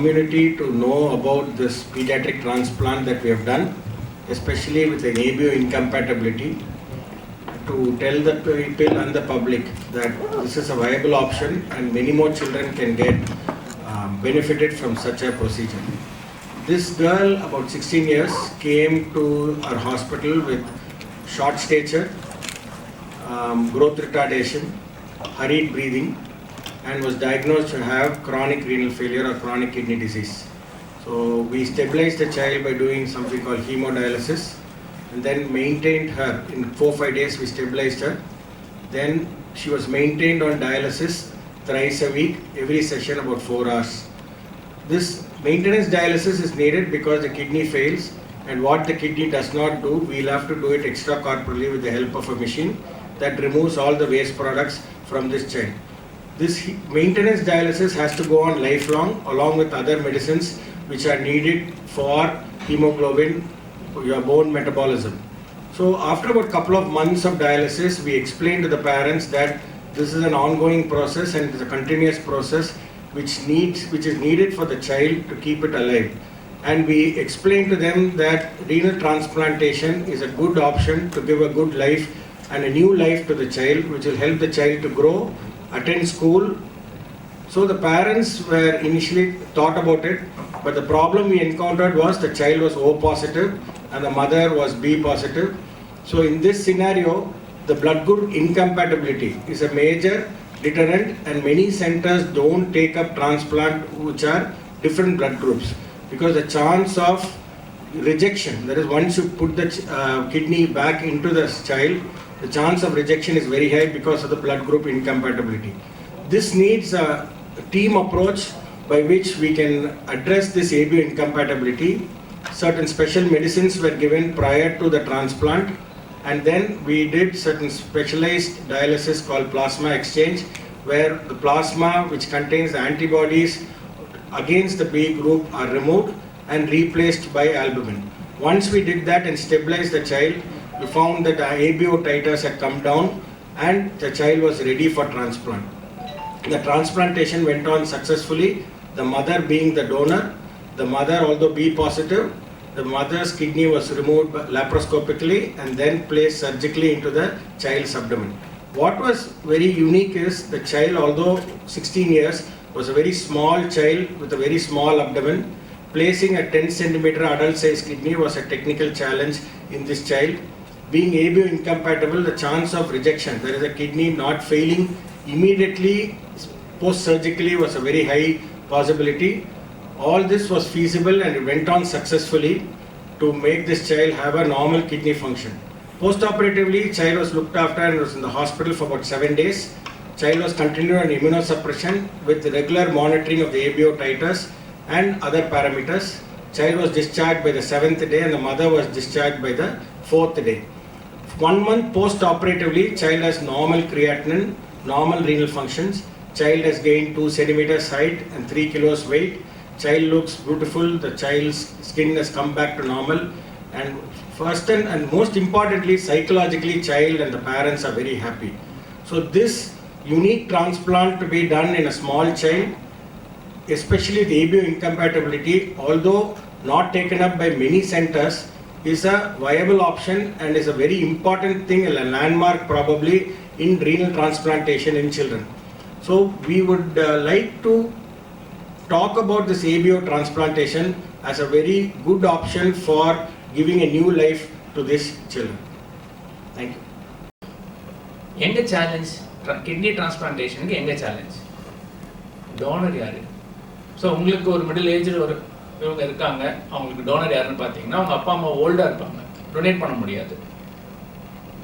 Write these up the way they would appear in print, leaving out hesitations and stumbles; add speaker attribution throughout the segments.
Speaker 1: community to know about this pediatric transplant that we have done, especially with an ABO incompatibility, to tell the people and the public that this is a viable option and many more children can get benefited from such a procedure. This girl, about 16 years, came to our hospital with short stature, growth retardation, hurried breathing, and was diagnosed to have chronic renal failure or chronic kidney disease. So we stabilized the child by doing something called hemodialysis, and then maintained her. In 4-5 days we stabilized her. Then she was maintained on dialysis thrice a week, every session about 4 hours. This maintenance dialysis is needed because the kidney fails, and what the kidney does not do, we'll have to do it extracorporally with the help of a machine that removes all the waste products from this child. This maintenance dialysis has to go on lifelong along with other medicines which are needed for hemoglobin, your bone metabolism. So after about a couple of months of dialysis, we explained to the parents that this is an ongoing process and it's a continuous process which is needed for the child to keep it alive. And we explained to them that renal transplantation is a good option to give a good life and a new life to the child, which will help the child to grow, attend school. So the parents were initially thought about it, but the problem we encountered was the child was O positive and the mother was B positive. So in this scenario, the blood group incompatibility is a major deterrent, and many centers don't take up transplant which are different blood groups, because the chance of rejection, that is once you put the kidney back into the child, the chance of rejection is very high because of the blood group incompatibility. This needs a team approach by which we can address this ABO incompatibility. Certain special medicines were given prior to the transplant, and then we did certain specialized dialysis called plasma exchange, where the plasma which contains the antibodies against the B group are removed and replaced by albumin. Once we did that and stabilized the child, we found that the ABO titers had come down and the child was ready for transplant. The transplantation went on successfully, the mother being the donor. The mother, although B positive, the mother's kidney was removed laparoscopically and then placed surgically into the child's abdomen. What was very unique is the child, although 16 years, was a very small child with a very small abdomen. Placing a 10 centimeter adult size kidney was a technical challenge in this child. Being ABO incompatible, the chance of rejection, there is a kidney not failing immediately post-surgically, was a very high possibility. All this was feasible and it went on successfully to make this child have a normal kidney function. Post-operatively, child was looked after and was in the hospital for about 7 days. Child was continued on immunosuppression with regular monitoring of the ABO titers and other parameters. Child was discharged by the 7th day and the mother was discharged by the 4th day. 1 month post-operatively, child has normal creatinine, normal renal functions. Child has gained 2 centimeters height and 3 kilos weight. Child looks beautiful, the child's skin has come back to normal, and first and most importantly, psychologically, child and the parents are very happy. So this unique transplant to be done in a small child, especially the ABO incompatibility, although not taken up by many centers, is a viable option and is a very important thing, a landmark probably in renal transplantation in children. So we would like to talk about this ABO transplantation as a very good option for giving a new life to these children. Thank you.
Speaker 2: Enga challenge kidney transplantation ku enga challenge donor yaru. So உங்களுக்கு ஒரு middle age ஒரு இவங்க இருக்காங்க, அவங்களுக்கு toner யாருன்னு பார்த்தீங்கன்னா அவங்க அப்பா அம்மா ஓல்டாக இருப்பாங்க, டொனேட் பண்ண முடியாது.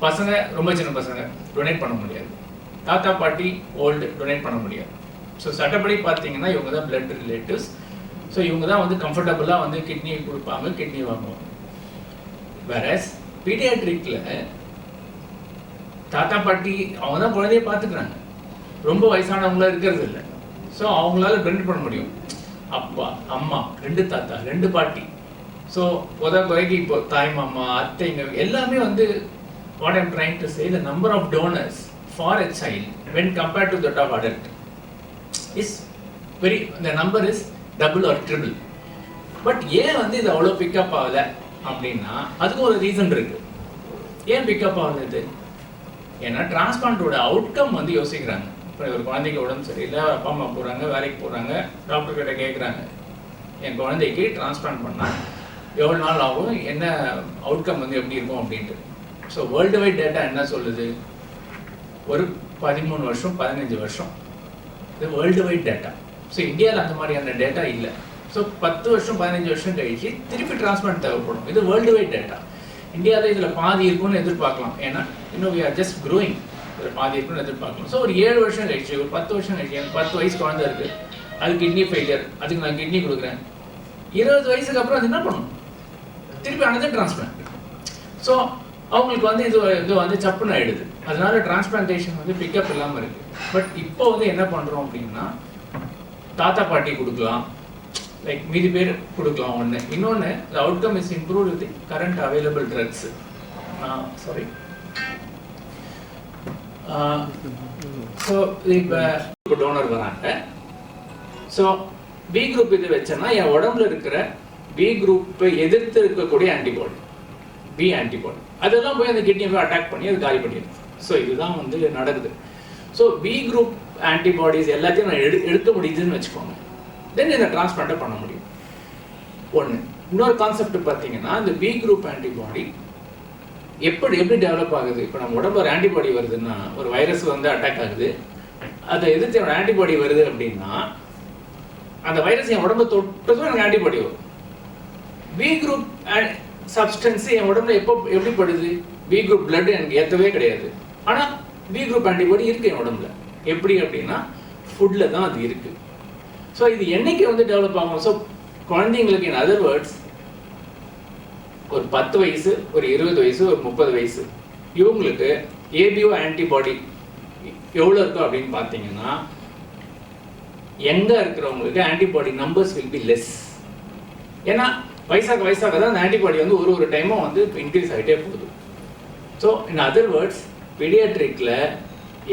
Speaker 2: பசங்க ரொம்ப சின்ன பசங்க டொனேட் பண்ண முடியாது. தாத்தா பாட்டி ஓல்டு டொனேட் பண்ண முடியாது. ஸோ சட்டப்படி பார்த்தீங்கன்னா இவங்க தான் பிளட் ரிலேட்டிவ்ஸ். ஸோ இவங்க தான் வந்து கம்ஃபர்டபுளாக வந்து கிட்னி கொடுப்பாங்க, கிட்னி வாங்குவாங்க. வேறஸ் பீடியாட்ரிக்கில் தாத்தா பாட்டி அவங்க தான் குழந்தைய பார்த்துக்கிறாங்க, ரொம்ப வயசானவங்களாம் இருக்கிறது இல்லை. ஸோ அவங்களால டொனேட் பண்ண முடியும். அப்பா அம்மா 2 தாத்தா 2 பாட்டி. ஸோ குறைக்கு இப்போ தாய் மாமா அத்தைங்க எல்லாமே வந்து what I'm trying to say the number of donors for a child when compared to that of adult is very, the number is double or triple. But ஏன் வந்து இது அவ்வளோ பிக்கப் ஆகலை அப்படின்னா அதுக்கு ஒரு ரீசன் இருக்குது. ஏன் பிக்கப் ஆகுது? ஏன்னா டிரான்ஸ்பிளான்ட்டோட அவுட்கம் வந்து யோசிக்கிறாங்க. இப்போ ஒரு குழந்தைக்கு உடம்பு சரியில்லை, அப்பா அம்மா போகிறாங்க, வேலைக்கு போகிறாங்க, டாக்டர் கிட்ட கேட்குறாங்க என் குழந்தைக்கு டிரான்ஸ்பிளான்ட் பண்ணால் எவ்வளோ நாள் ஆகும், என்ன அவுட்கம் வந்து எப்படி இருக்கும் அப்படின்ட்டு. ஸோ வேர்ல்டு வைட் டேட்டா என்ன சொல்லுது? ஒரு 13 வருஷம் 15 வருஷம். இது வேர்ல்டு வைட் டேட்டா. ஸோ இந்தியாவில் அந்த மாதிரியான டேட்டா இல்லை. ஸோ 10 வருஷம் 15 வருஷம் கழிச்சு திருப்பி டிரான்ஸ்பிளான்ட் தேவைப்படும். இது வேர்ல்டு வைட் டேட்டா. இந்தியாவில் இதில் பாதி இருக்குன்னு எதிர்பார்க்கலாம். ஏன்னா இன்னும் வி ஆர் ஜஸ்ட் க்ரோயிங். இதில் பாதி இருக்குன்னு எதிர்பார்க்கலாம். ஸோ ஒரு 7 வருஷம் கழிச்சு, ஒரு 10 வருஷம் கழிச்சு, எனக்கு 10 வயசு குழந்தை இருக்குது, அது கிட்னி ஃபெயிலியர், அதுக்கு நான் கிட்னி கொடுக்குறேன். 20 வயசுக்கு அப்புறம் அது என்ன பண்ணணும்? திருப்பி அனதர் டிரான்ஸ்பிளான்ட். ஸோ அவங்களுக்கு வந்து இது வந்து சப்புன்னு ஆகிடுது. அதனால டிரான்ஸ்பிளான்டேஷன் வந்து பிக்கப் இல்லாமல் இருக்குது. பட் இப்போ வந்து என்ன பண்ணுறோம் அப்படின்னா தாத்தா பாட்டி கொடுக்கலாம், லைக் மீதி பேர் கொடுக்கலாம். ஒன்று இன்னொன்று outcome is improve with current available drugs. Sorry. So இப்போ டோனர் வராங்க. ஸோ பி குரூப் இது வச்சேன்னா என் உடம்புல இருக்கிற பி குரூப்பை எதிர்த்து இருக்கக்கூடிய ஆன்டிபாடி, பி ஆன்டிபாடி, அதெல்லாம் போய் அந்த கிட்னியை போய் அட்டாக் பண்ணி அது காலி பண்ணிடுது. ஸோ இதுதான் வந்து நடக்குது. ஸோ பி குரூப் ஆன்டிபாடிஸ் எல்லாத்தையும் நான் எடுக்க முடியுதுன்னு வச்சுக்கோங்க. தென் இந்த டிரான்ஸ்பிளான்ட்டை பண்ண முடியும். ஒன்று. இன்னொரு கான்செப்ட் பார்த்தீங்கன்னா இந்த பி குரூப் ஆன்டிபாடி எப்படி டெவலப் ஆகுது? இப்போ நம்ம உடம்புல ஒரு ஆன்டிபாடி வருதுன்னா, ஒரு வைரஸ் வந்து அட்டாக் ஆகுது, அதை எதிர்த்து என்னோட ஆன்டிபாடி வருது அப்படின்னா அந்த வைரஸ் என் உடம்பை தொட்டதும் எனக்கு ஆன்டிபாடி வரும். பி குரூப் சப்ஸ்டன்ஸ் என் உடம்புல எப்படி படுது? பி குரூப் பிளட் எனக்கு ஏற்றவே கிடையாது. ஆனால் பி குரூப் ஆன்டிபாடி இருக்குது என் உடம்புல. எப்படி அப்படின்னா ஃபுட்டில் தான் அது இருக்குது. ஸோ இது என்னைக்கு வந்து டெவலப் ஆகும்? ஸோ குழந்தைங்களுக்கு இன் அதர் வேர்ட்ஸ் ஒரு 10 வயசு, ஒரு 20 வயசு, ஒரு 30 வயசு இவங்களுக்கு ஏபிஓ ஆன்டிபாடி எவ்வளோ இருக்கும் அப்படின்னு பார்த்தீங்கன்னா எங்கே இருக்கிறவங்களுக்கு antibody numbers will be less. ஏன்னா வயசாக தான் அந்த ஆன்டிபாடி வந்து ஒரு டைமும் வந்து இன்க்ரீஸ் ஆகிட்டே போகுது. ஸோ இன் அதர் வேர்ட்ஸ் பீடியாட்ரிக்கில்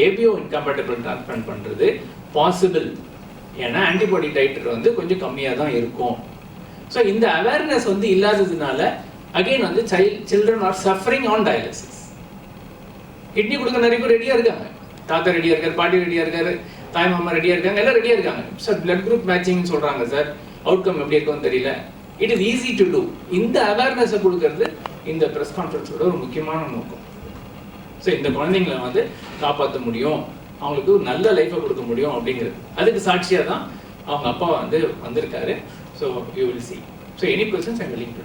Speaker 2: ஏபிஓ இன்கம்பேட்டபிள் டிரான்ஸ்பிளான்ட் பண்ணுறது பாசிபிள். ஏன்னா ஆன்டிபாடி டைட்டர் வந்து கொஞ்சம் கம்மியாக தான் இருக்கும். ஸோ இந்த அவேர்னஸ் வந்து இல்லாததுனால அகெயின் வந்து children are suffering on dialysis. Kidney கொடுக்க நிறைய பேர் ரெடியாக இருக்காங்க, தாத்தா ரெடியாக இருக்காரு, பாட்டி ரெடியாக இருக்காரு, தாய் மாமா ரெடியாக இருக்காங்க, எல்லாம் ரெடியாக இருக்காங்க. சார் பிளட் குரூப் மேட்சிங்னு சொல்கிறாங்க சார், அவுட்கம் எப்படி இருக்கும்னு தெரியல. It is easy to do. இந்த அவேர்னஸை கொடுக்கறது இந்த ப்ரெஸ் கான்ஃபரன்ஸோட ஒரு முக்கியமான நோக்கம். ஸோ இந்த குழந்தைங்களை வந்து காப்பாற்ற முடியும், அவங்களுக்கு ஒரு நல்ல லைஃப்பை கொடுக்க முடியும் அப்படிங்கிறது. அதுக்கு சாட்சியாக தான் அவங்க அப்பா வந்து வந்திருக்காரு. So you will see. So any questions I will link to